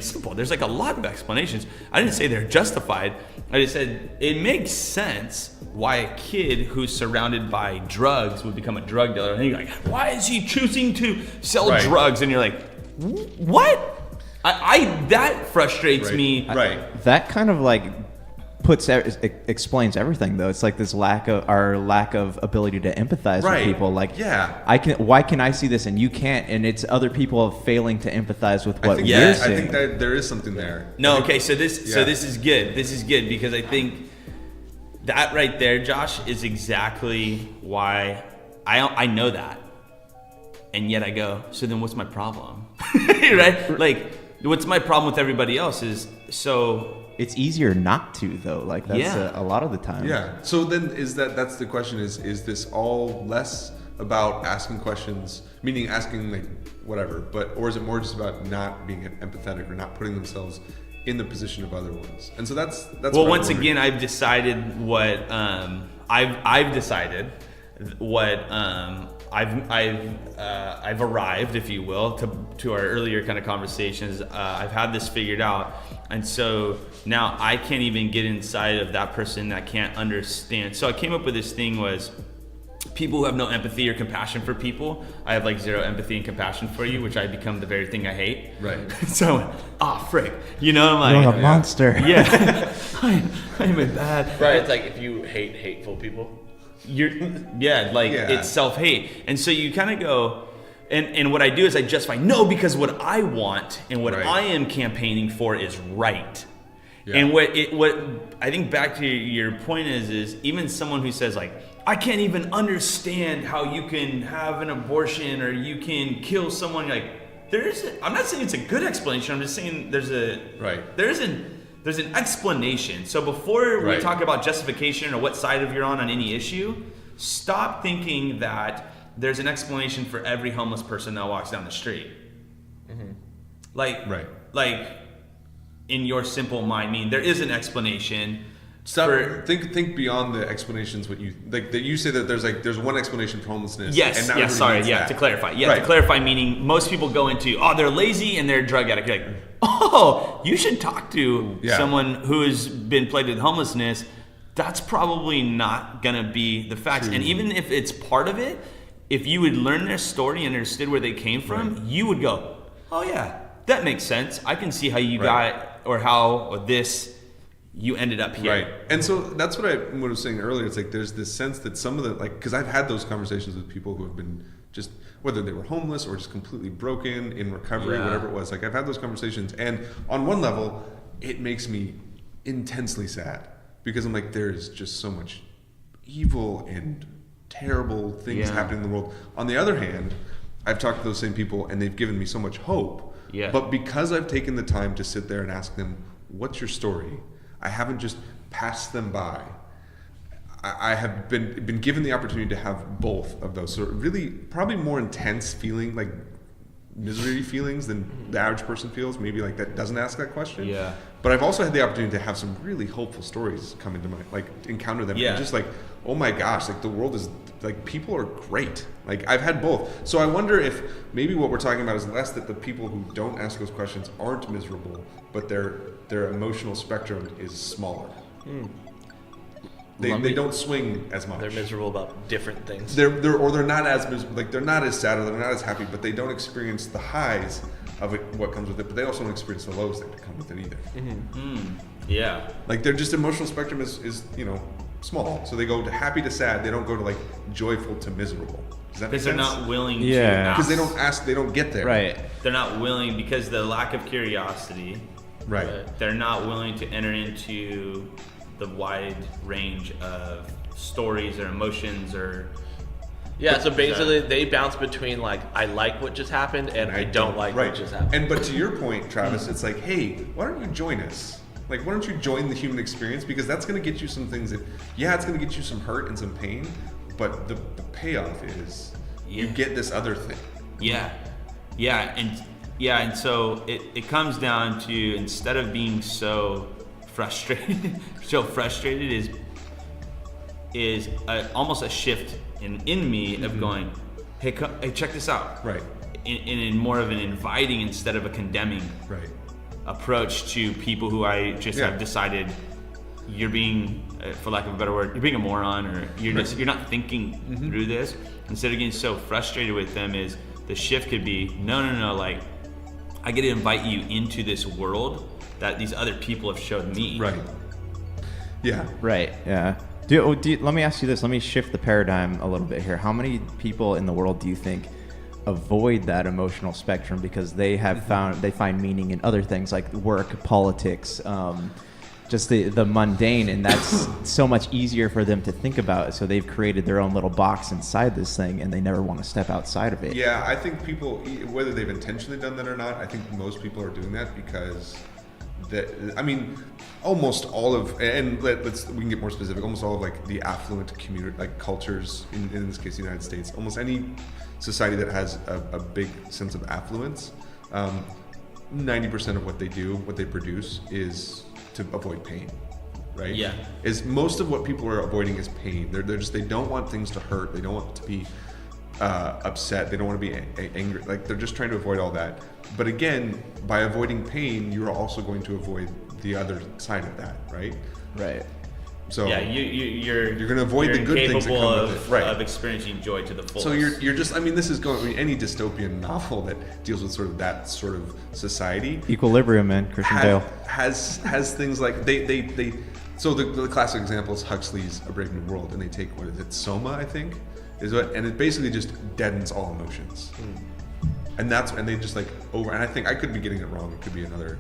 simple. There's like a lot of explanations. I didn't say they're justified. I just said it makes sense why a kid who's surrounded by drugs would become a drug dealer. And you're like, why is he choosing to sell drugs? And you're like, what? That frustrates me. Right. That kind of like explains everything though. It's like this lack of ability to empathize Right. with people. Like, Yeah. why can I see this and you can't? And it's other people failing to empathize with what I think, we're I seeing. think that there is something there. No, okay, so this Yeah. is good. This is good because I think that right there, Josh, is exactly why I know that. And yet I go, so then what's my problem? Right? Like, what's my problem with everybody else is so it's easier not to though. Like that's Yeah. a lot of the time. Yeah. So then that's the question is this all less about asking questions, meaning asking like whatever, or is it more just about not being empathetic or not putting themselves in the position of other ones? And so that's well, what once I'm again, I've decided what I've decided what I've arrived, if you will, to our earlier kind of conversations. I've had this figured out, and so now I can't even get inside of that person that can't understand. So I came up with this thing was people who have no empathy or compassion for people. I have like zero empathy and compassion for you, which I become the very thing I hate. Right. So, frick, you know, I'm like, You're a monster. yeah, I'm a bad. Right. It's like if you hate hateful people. It's self-hate. And so you kind of go, and what I do is I justify, no, because what I want and what Right. I am campaigning for is right. Yeah. And what I think back to your point is even someone who says like, I can't even understand how you can have an abortion or you can kill someone, like I'm not saying it's a good explanation, I'm just saying there's an explanation. So before we Right. talk about justification or what side of you're on any issue, stop thinking that there's an explanation for every homeless person that walks down the street. Mm-hmm. Like in your simple mind, there is an explanation. Think beyond the explanations. What you like that you say that there's one explanation for homelessness. Yes, and not yeah, everybody sorry, needs yeah, that. to clarify. Yeah, Right. to clarify meaning most people go into, they're lazy and they're a drug addict. You're like, you should talk to someone who's been plagued with homelessness. That's probably not gonna be the facts. True. And even if it's part of it, if you would learn their story and understood where they came from, you would go, oh yeah, that makes sense. I can see how you got, or how you ended up here. Right. And so that's what I was saying earlier. It's like there's this sense that some of the, because I've had those conversations with people who have been just, whether they were homeless or just completely broken in recovery, whatever it was. Like I've had those conversations, and on one level, it makes me intensely sad because I'm like, there's just so much evil and terrible things happening in the world. On the other hand, I've talked to those same people and they've given me so much hope. Yeah. But because I've taken the time to sit there and ask them, what's your story? I haven't just passed them by. I have been given the opportunity to have both of those. So really, probably more intense feeling, like misery feelings than the average person feels. Maybe like that doesn't ask that question. Yeah. But I've also had the opportunity to have some really hopeful stories come into my, like encounter them. Yeah. And just like, oh my gosh, like the world is, like people are great. Like I've had both. So I wonder if maybe what we're talking about is less that the people who don't ask those questions aren't miserable, but their emotional spectrum is smaller. They don't swing as much. They're miserable about different things. They're not as miserable, like they're not as sad or they're not as happy, but they don't experience the highs of it, what comes with it, but they also don't experience the lows that come with it either. Yeah. Like their just emotional spectrum is small. So they go to happy to sad. They don't go to like joyful to miserable. Does that make Because sense? they're not willing to Yeah. Because they don't ask, they don't get there. Right. They're not willing because the lack of curiosity. Right. They're not willing to enter into the wide range of stories or emotions or. Yeah, so basically they bounce between like, I like what just happened and I don't like what just happened. And but to your point, Travis, it's like, hey, why don't you join us? Like, why don't you join the human experience? Because that's going to get you some things that, it's going to get you some hurt and some pain, but the payoff is you get this other thing. And so it comes down to, instead of being so frustrated, is almost a shift in me of going, hey, check this out. Right. In more of an inviting instead of a condemning approach to people who I just have decided you're being, for lack of a better word, you're being a moron, or you're not thinking through this. Instead of getting so frustrated with them, is the shift could be, no, like I get to invite you into this world that these other people have showed me. Right. Yeah. Right. Yeah. Let me ask you this. Let me shift the paradigm a little bit here. How many people in the world do you think avoid that emotional spectrum because they have find meaning in other things like work, politics, just the mundane, and that's so much easier for them to think about. So they've created their own little box inside this thing, and they never want to step outside of it. Yeah, I think people, whether they've intentionally done that or not, I think most people are doing that because almost all of, and we can get more specific, almost all of like the affluent community, like cultures, in this case the United States, almost any society that has a big sense of affluence, 90% of what they do, what they produce, is to avoid pain, right? Yeah. Is most of what people are avoiding is pain. They don't want things to hurt. They don't want to be upset. They don't want to be angry. Like, they're just trying to avoid all that. But again, by avoiding pain, you're also going to avoid the other side of that, right? Right. So yeah, you're going to avoid the good things that come with it, right? Of experiencing joy to the fullest. So you're just, this is going, any dystopian novel that deals with sort of that sort of society. Equilibrium, man. Christian Bale has things like they. So the classic example is Huxley's A Brave New World, and they take, what is it, Soma, I think, and it basically just deadens all emotions, and they just like over. And I think I could be getting it wrong. It could be another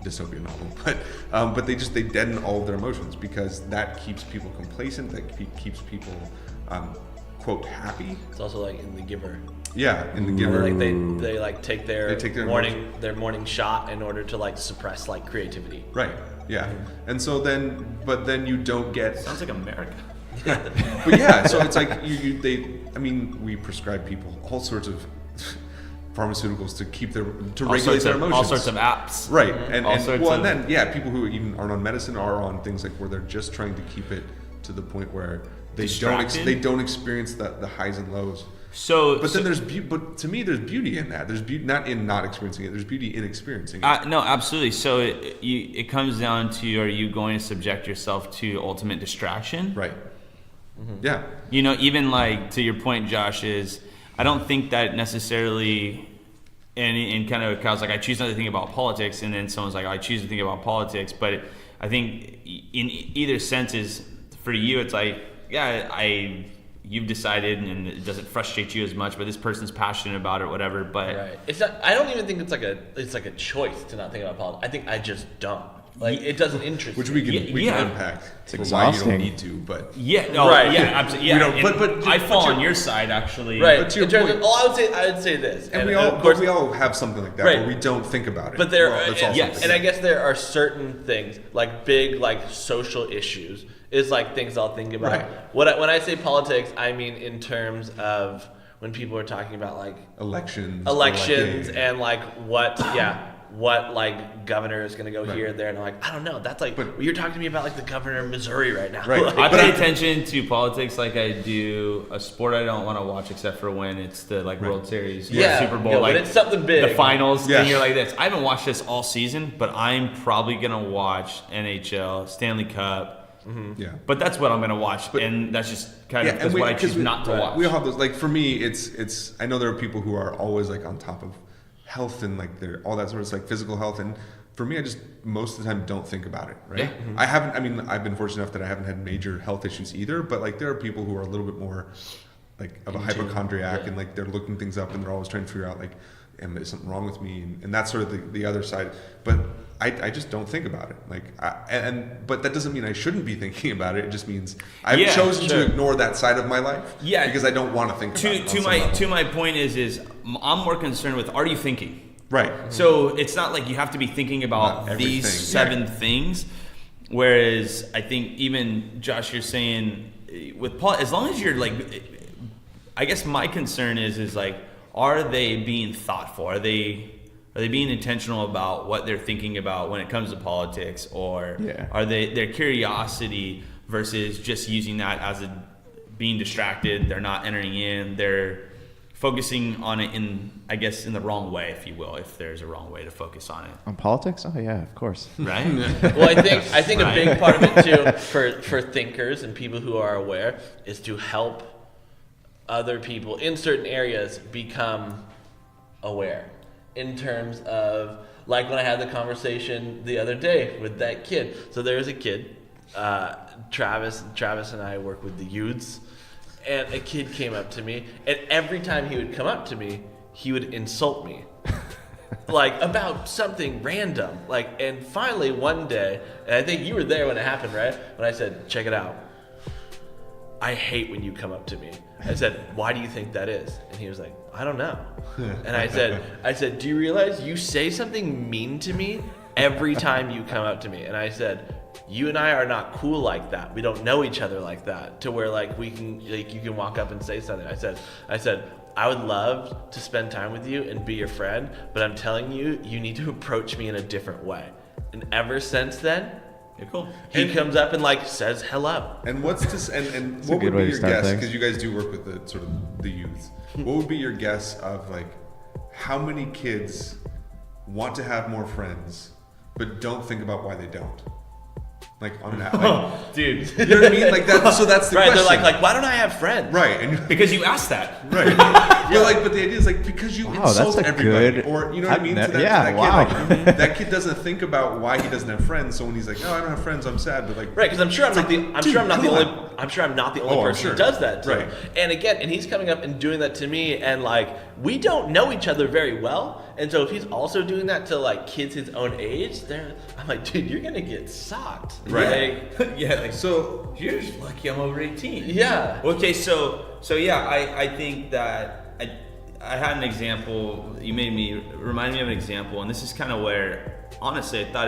dystopian novel, but they deaden all of their emotions because that keeps people complacent, that keeps people quote happy. It's also like in The Giver. Yeah, in The Giver, Like they like take their morning morning shot in order to like suppress like creativity. right. Yeah, and so then you don't get. Sounds like America. But yeah, so it's like we prescribe people all sorts of pharmaceuticals to regulate their emotions. All sorts of apps. Right. And then people who even aren't on medicine are on things like where they're just trying to keep it to the point where they don't experience the highs and lows. But to me there's beauty in that. There's beauty not in not experiencing it. There's beauty in experiencing it. No, absolutely. So it comes down to, are you going to subject yourself to ultimate distraction? Right. Mm-hmm. Yeah. Even like to your point, Josh, is I don't think that necessarily, and kind of Kyle's like, I choose not to think about politics, and then someone's like, I choose to think about politics. But I think in either sense is, for you, it's like, you've decided, and it doesn't frustrate you as much, but this person's passionate about it, whatever. But right. It's not. I don't even think it's like a choice to not think about politics. I think I just don't. Like, it doesn't interest Which me. we can unpack. It's why you don't exhausting. need to, but absolutely. Yeah, but I fall on your side, actually. Right. But to your in terms point- of, I would say this, and we all have something like that Right. where we don't think about it. But there, Well, that's also yes. and I guess there are certain things like big like social issues is like things I'll think about. Right. When I say politics, I mean in terms of when people are talking about like elections and like what like governor is going to go Right. here and there, and I'm like, I don't know. That's like, But- you're talking to me about like the governor of Missouri right now. Right. Like, I pay attention to politics like I do a sport I don't want to watch except for when it's the World Series, or Yeah. Super Bowl, Yeah, like when it's something big. the finals, Yeah. and you're like this. I haven't watched this all season, but I'm probably gonna watch NHL, Stanley Cup. Yeah. But that's what I'm gonna watch, and that's just kind of that's what I choose not to watch. We all have those. Like, for me, it's. I know there are people who are always like on top of health and like all that sort of like physical health, and for me, I just most of the time don't think about it. Right. Yeah. Mm-hmm. I haven't. I mean, I've been fortunate enough that I haven't had major health issues either. But like, there are people who are a little bit more like of a hypochondriac, and like they're looking things up and they're always trying to figure out like, is something wrong with me? And that's sort of the other side. But I just don't think about it. Like, but that doesn't mean I shouldn't be thinking about it. It just means I've chosen to ignore that side of my life. Yeah. Because I don't want to think about it. To my point is I'm more concerned with, are you thinking? Right. So it's not like you have to be thinking about Not these everything. 7 things. Whereas I think even Josh, you're saying with Paul, as long as you're like, I guess my concern is like, are they being thoughtful? Are they being intentional about what they're thinking about when it comes to politics, or are their curiosity versus just using that as being distracted? They're not entering in. They're focusing on it in the wrong way, if you will, if there's a wrong way to focus on it. On politics? Oh yeah, of course. Right? Well, I think a big part of it too for thinkers and people who are aware is to help other people in certain areas become aware, in terms of like when I had the conversation the other day with that kid. So there was a kid Travis and I work with the youths, and a kid came up to me, and every time he would come up to me, he would insult me. Like about something random. Like, and finally one day, and I think you were there when it happened, right? When I said, check it out. I hate when you come up to me. I said, why do you think that is? And he was like, I don't know. And I said, do you realize you say something mean to me every time you come up to me? And I said, you and I are not cool like that. We don't know each other like that, to where like we can, like you can walk up and say something. I said, I would love to spend time with you and be your friend, but I'm telling you, you need to approach me in a different way. And ever since then, Yeah, cool. he comes up and like says hello. And what's this? And what would be your guess? Because you guys do work with the sort of the youth. What would be your guess of like how many kids want to have more friends, but don't think about why they don't? Like on that, like, Dude. you know what I mean? Like that. So that's the Right, question. they're like, why don't I have friends? right, and Because you asked that. right. You're like, but the idea is like because you Wow, insult that's a everybody, good- or you know what I mean? I've To ne- that, yeah, to that wow. kid, like, that kid doesn't think about why he doesn't have friends. So when he's like, oh, I don't have friends, I'm sad. But like, Right, because I'm sure I'm not the only Oh, I'm person sure. who does that. Right. And again, and he's coming up and doing that to me, and like we don't know each other very well, and so if he's also doing that to like kids his own age, I'm like, dude, you're gonna get socked. Right. Like, Yeah, like, so you're just lucky I'm over 18. yeah. Okay, so yeah, I think that I had an example. You reminded me of an example, and this is kind of where, honestly, I thought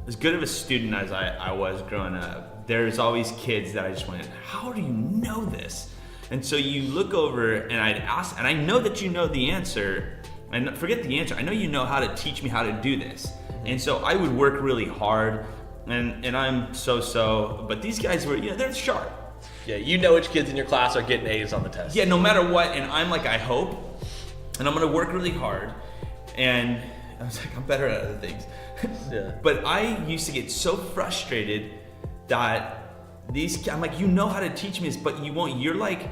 as good of a student as I was growing up, there's always kids that I just went, how do you know this? And so you look over, and I'd ask, and I know that you know the answer, and forget the answer. I know you know how to teach me how to do this, and so I would work really hard, and I'm so, but these guys were, they're sharp. Yeah, you know which kids in your class are getting A's on the test. Yeah, no matter what, and I'm like, I hope, and I'm gonna work really hard, and I was like, I'm better at other things. Yeah. But I used to get so frustrated that I'm like, you know how to teach me this, but you won't. You're like,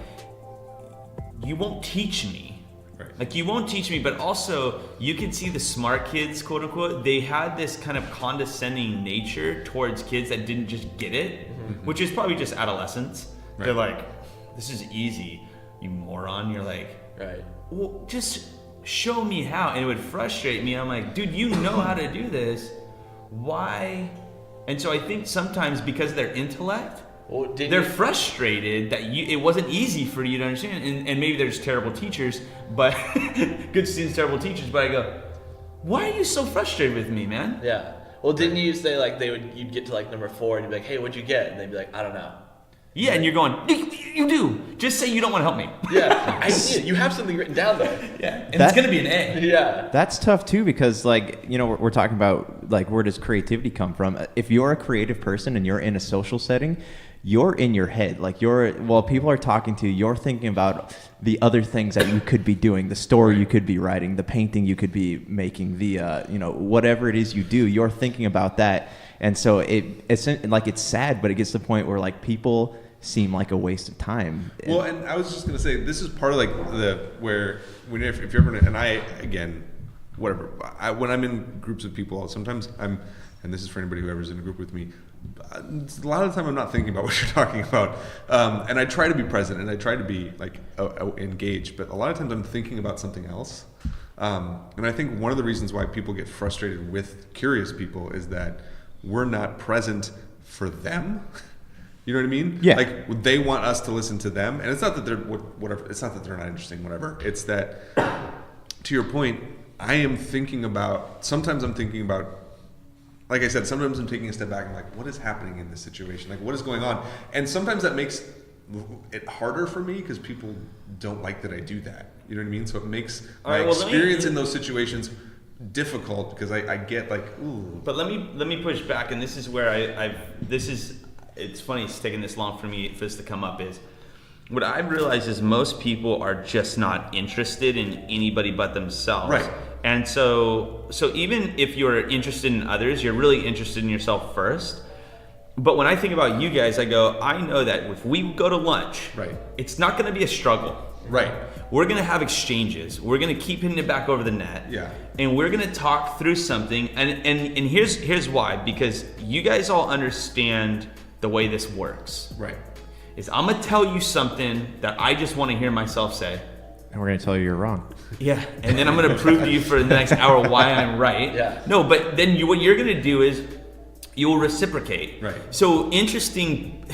you won't teach me. Right. Like you won't teach me, but also you can see the smart kids, quote unquote, they had this kind of condescending nature towards kids that didn't just get it, which is probably just adolescence. Right. They're like, this is easy, you moron. You're like, Right. well, just show me how. And it would frustrate me. I'm like, dude, you know how to do this. Why? And so I think sometimes because of their intellect, Well, they're frustrated that it wasn't easy for you to understand. And maybe they're just terrible teachers, but good students, terrible teachers. But I go, why are you so frustrated with me, man? Yeah. Well, didn't you say like you'd get to like number 4 and you'd be like, hey, what'd you get? And they'd be like, I don't know. Yeah, and you're going, you do. Just say you don't want to help me. Yeah. I see it. You have something written down there. Yeah, and it's going to be an A. Yeah. That's tough too, because like, we're talking about like, where does creativity come from? If you're a creative person and you're in a social setting, you're in your head. Like while people are talking to you, you're thinking about the other things that you could be doing, the story you could be writing, the painting you could be making, the whatever it is you do, you're thinking about that. And so it's like, it's sad, but it gets to the point where like people seem like a waste of time. Well, and I was just gonna say, this is part of like if you're ever, and I, again, whatever, when I'm in groups of people, sometimes and this is for anybody who ever's in a group with me, a lot of the time I'm not thinking about what you're talking about, and I try to be present and I try to be like engaged, but a lot of times I'm thinking about something else. And I think one of the reasons why people get frustrated with curious people is that we're not present for them. You know what I mean? Yeah. Like they want us to listen to them, and it's not that they're whatever. It's not that they're not interesting, whatever. It's that, to your point, sometimes I'm thinking about, like I said, sometimes I'm taking a step back and I'm like, what is happening in this situation? Like, what is going on? And sometimes that makes it harder for me because people don't like that I do that. You know what I mean? So it makes my experience in those situations difficult because I get like, ooh. But let me push back, and this is where it's funny it's taking this long for this to come up, is what I've realized is most people are just not interested in anybody but themselves. Right. And so even if you're interested in others, you're really interested in yourself first. But when I think about you guys, I go, I know that if we go to lunch, right, it's not going to be a struggle. Right. We're gonna have exchanges. We're gonna keep hitting it back over the net. Yeah. And we're gonna talk through something. And here's why. Because you guys all understand the way this works. Right. Is I'm gonna tell you something that I just want to hear myself say. And we're going to tell you you're wrong. Yeah. And then I'm gonna prove to you for the next hour why I'm right. Yeah. No, but then what you're gonna do is you'll reciprocate. Right. So interesting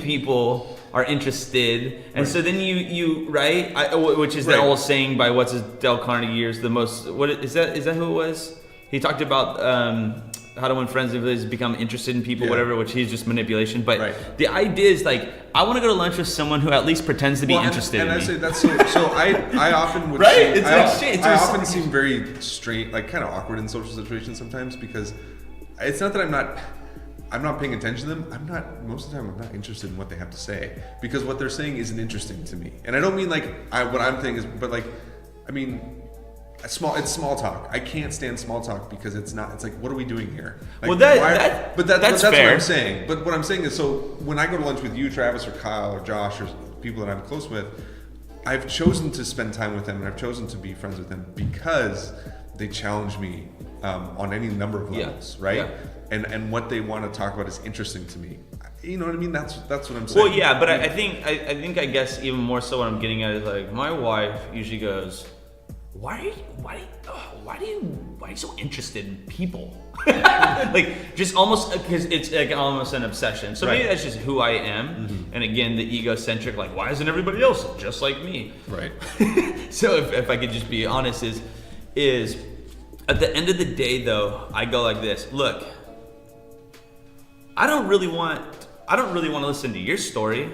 people are interested, and so then you right, which is that Right. old saying by what's his Dale Carnegie is the most. What is that? Is that who it was? He talked about how to win friends is become interested in people, Yeah. whatever. Which is just manipulation. But Right. the idea is like I want to go to lunch with someone who at least pretends to be Well, interested and in I me. say that's so I often would Right? say, It's I, like shit. It's I just- often seem very straight, like kind of awkward in social situations sometimes because it's not that I'm not paying attention to them. Most of the time I'm not interested in what they have to say because what they're saying isn't interesting to me. And I don't mean like what I'm saying is, but like, I mean, it's small talk. I can't stand small talk because it's like, what are we doing here? Like, Well, but that's fair. what I'm saying. But what I'm saying is, so when I go to lunch with you, Travis, or Kyle, or Josh, or people that I'm close with, I've chosen to spend time with them and I've chosen to be friends with them because they challenge me on any number of levels, right? Yeah. And what they want to talk about is interesting to me. You know what I mean? That's what I'm saying. Well, yeah, but I think I guess even more so what I'm getting at is like my wife usually goes, why are you so interested in people? Like just almost because it's like almost an obsession. So maybe Right. that's just who I am. And again, the egocentric, like why isn't everybody else just like me? Right. So if I could just be honest, is at the end of the day though, I go like this. Look, I don't really want to listen to your story.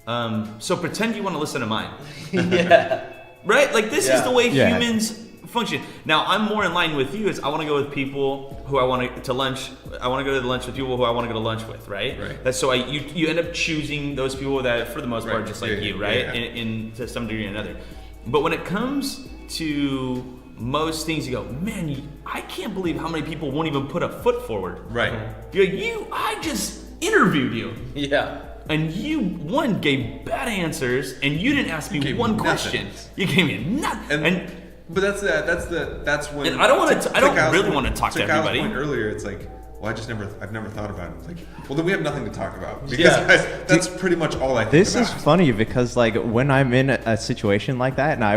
So pretend you want to listen to mine. Yeah. Right? Like this is the way Yeah. humans function. Now I'm more in line with you is I want to go with people who I want to lunch. I want to go to lunch with people who I want to go to lunch with, right? Right. That's so you end up choosing those people that for the most part Right. just like Yeah, you, yeah, right? yeah. In to some degree or another. But when it comes to most things, you go, man, I can't believe how many people won't even put a foot forward. Right. You're like, I just interviewed you. Yeah. And you gave bad answers, and you didn't ask me gave one me question. nothing. You gave me nothing. And But that's when. And I don't wanna I don't Kyle's really point- wanna talk to Kyle's everybody. point earlier, it's like, well, I've never thought about it. Like, well, then we have nothing to talk about because Yeah. that's pretty much all I think This about. is funny because like when I'm in a situation like that and I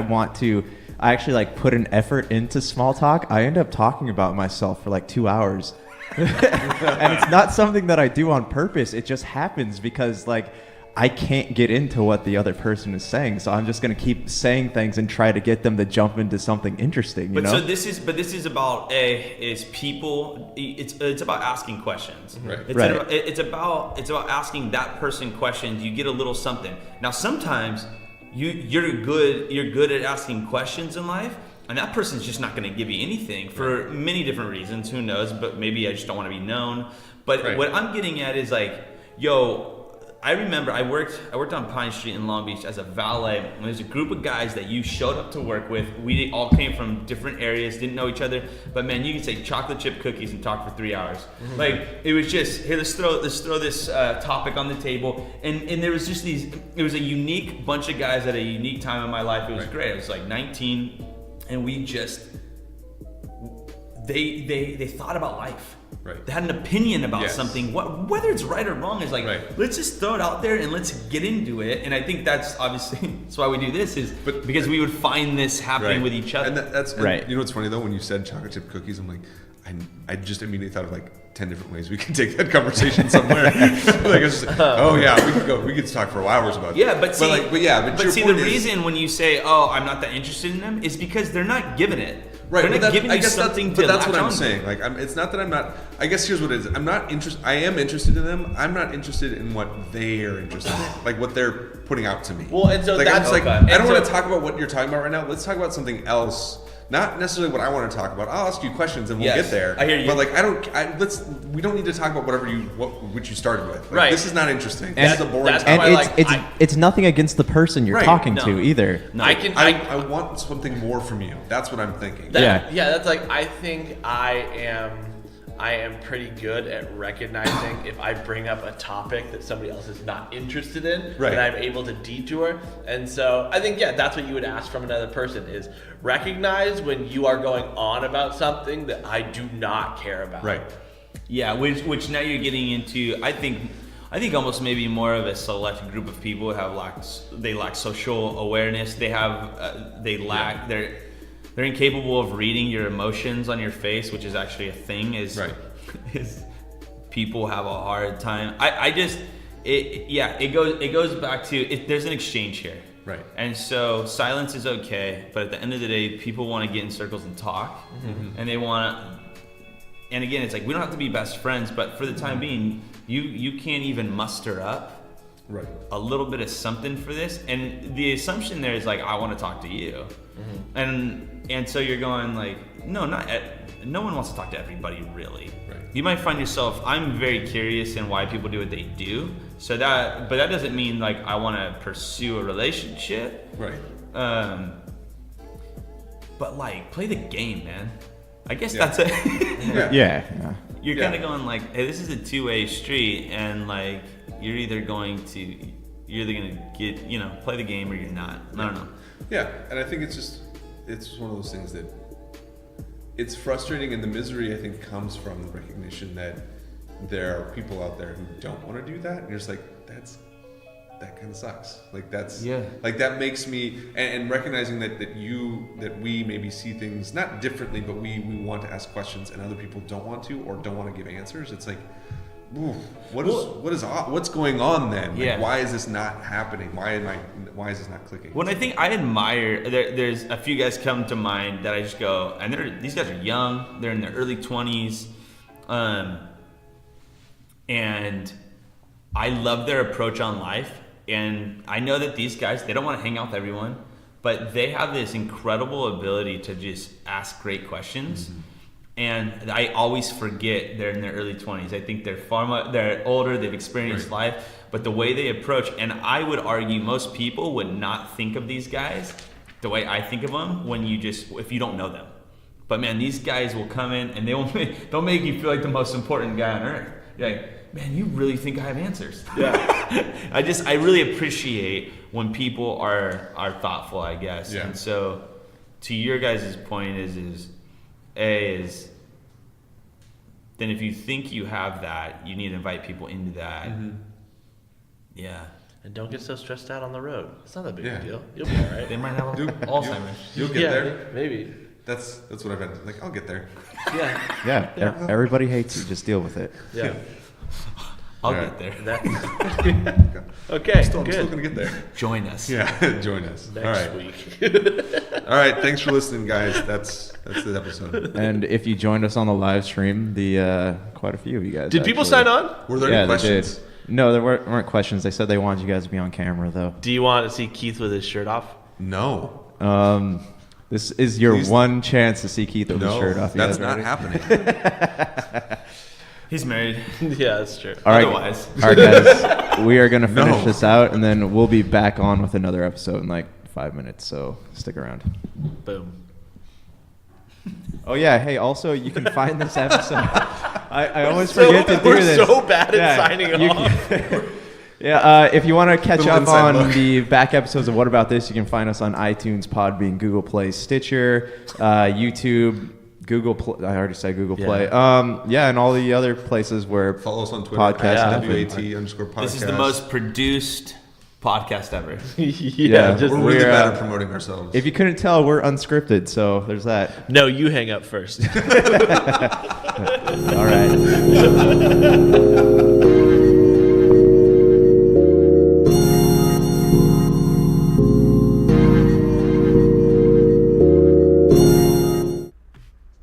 actually like put an effort into small talk, I end up talking about myself for like 2 hours. And it's not something that I do on purpose. It just happens because like I can't get into what the other person is saying. So I'm just going to keep saying things and try to get them to jump into something interesting, you know? so this is about people. It's about asking questions. Right. It's about asking that person questions. You get a little something. Now sometimes you're good at asking questions in life, and that person's just not going to give you anything for many different reasons. Who knows? But maybe I just don't want to be known. But Right. what I'm getting at is like, yo. I remember I worked on Pine Street in Long Beach as a valet, and there's a group of guys that you showed up to work with. We all came from different areas, didn't know each other, but man, you could say chocolate chip cookies and talk for 3 hours. Like it was just here. Let's throw this topic on the table, and there was just it was a unique bunch of guys at a unique time in my life. It was Right. great. I was like 19, and we just they thought about life. Right. They had an opinion about Yes. something. Whether it's right or wrong is like, Right. let's just throw it out there and let's get into it. And I think that's obviously that's why we do this because we would find this happening Right. with each other. And that's Right. You know what's funny though? When you said chocolate chip cookies, I'm like, I just immediately thought of like 10 different ways we can take that conversation somewhere. Like, I was just like, oh yeah, we could talk for hours about. Yeah, but see, but your see, point the is- reason when you say, "Oh, I'm not that interested in them," is because they're not giving it. Right, They're but not that, giving I you guess something that's, to but that's latch what I'm on to. saying. Like, it's not that I'm not. I guess here's what it is. I'm not interested. I am interested in them. I'm not interested in what they are interested in, like what they're putting out to me. Well, and so like, I'm that's just like, okay. I And don't want to so- talk about what you're talking about right now. Let's talk about something else. Not necessarily what I want to talk about. I'll ask you questions and we'll Yes, get there. I hear you. But like, we don't need to talk about whatever which you started with. Like, Right. This is not interesting. And- This is a boring. that's topic. and why, it's nothing against the person you're Right. talking No. to either. No. I want something more from you. That's what I'm thinking. Yeah. Yeah, that's like I think I am I am pretty good at recognizing if I bring up a topic that somebody else is not interested in, Right. that I'm able to detour. And so I think, that's what you would ask from another person is recognize when you are going on about something that I do not care about. Right. Yeah, which now you're getting into. I think almost maybe more of a select group of people they lack social awareness. They're incapable of reading your emotions on your face, which is actually a thing. Is people have a hard time. It goes back to there's an exchange here. Right. And so silence is okay, but at the end of the day, people want to get in circles and talk, and they want to. And again, it's like we don't have to be best friends, but for the time being, you can't even muster up a little bit of something for this. And the assumption there is like, I want to talk to you, and so you're going like, no one wants to talk to everybody really. Right. You might find yourself. I'm very curious in why people do what they do. But that doesn't mean like I want to pursue a relationship. Right. But like, play the game, man. I guess that's it. Yeah. You're kind of going like, hey, this is a two-way street, and like you're either going to get, play the game or you're not. I don't know. Yeah, and I think it's one of those things that it's frustrating, and the misery I think comes from the recognition that there are people out there who don't want to do that, and you're just like, that kind of sucks. Like like that makes me, and recognizing that we maybe see things not differently, but we want to ask questions and other people don't want to or don't want to give answers. It's like, ooh, what's going on then? Like, why is this not happening? Why is this not clicking? What I think I admire, there's a few guys come to mind that I just go, and these guys are young, they're in their early 20s, and I love their approach on life. And I know that these guys, they don't want to hang out with everyone, but they have this incredible ability to just ask great questions. And I always forget they're in their early 20s. I think they're older, they've experienced life, but the way they approach, and I would argue most people would not think of these guys the way I think of them if you don't know them. But man, these guys will come in and they'll make you feel like the most important guy on earth. You're like, man, you really think I have answers? Yeah. I really appreciate when people are thoughtful, I guess. Yeah. And so, to your guys' point is then if you think you have that, you need to invite people into that. Yeah. And don't get so stressed out on the road. It's not a big deal. You'll be all right. They might have Alzheimer's. You'll get there. Maybe. That's what I've been like. I'll get there. Yeah. Everybody hates you. Just deal with it. Yeah. I'll get there. Okay, I'm still good. gonna get there. Join us. Yeah, join us Next week. All right, thanks for listening, guys. That's the episode. And if you joined us on the live stream, quite a few of you guys. Did people sign on? Were there any questions? They did. No, there weren't questions. They said they wanted you guys to be on camera, though. Do you want to see Keith with his shirt off? No. This is your one chance to see Keith with his shirt off. That's not happening. He's married. Yeah, that's true. All right, Otherwise. all right, guys. We are gonna finish this out, and then we'll be back on with another episode in like 5 minutes. So stick around. Boom. Oh yeah. Hey, also you can find this episode. I always forget to do this. We're so bad at signing off. If you want to catch Little up inside on look. the back episodes of What About This, you can find us on iTunes, Podbean, Google Play, Stitcher, YouTube, Google Play. I already said Google Play. And all the other places where Follow us on Twitter. Podcast @WAT_podcast. This is the most produced podcast ever. We're really bad at promoting ourselves. If you couldn't tell, we're unscripted, so there's that. No, you hang up first. All right.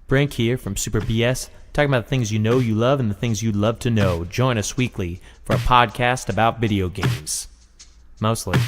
Brink here from Super BS, talking about the things you know you love and the things you'd love to know. Join us weekly for a podcast about video games. Mostly.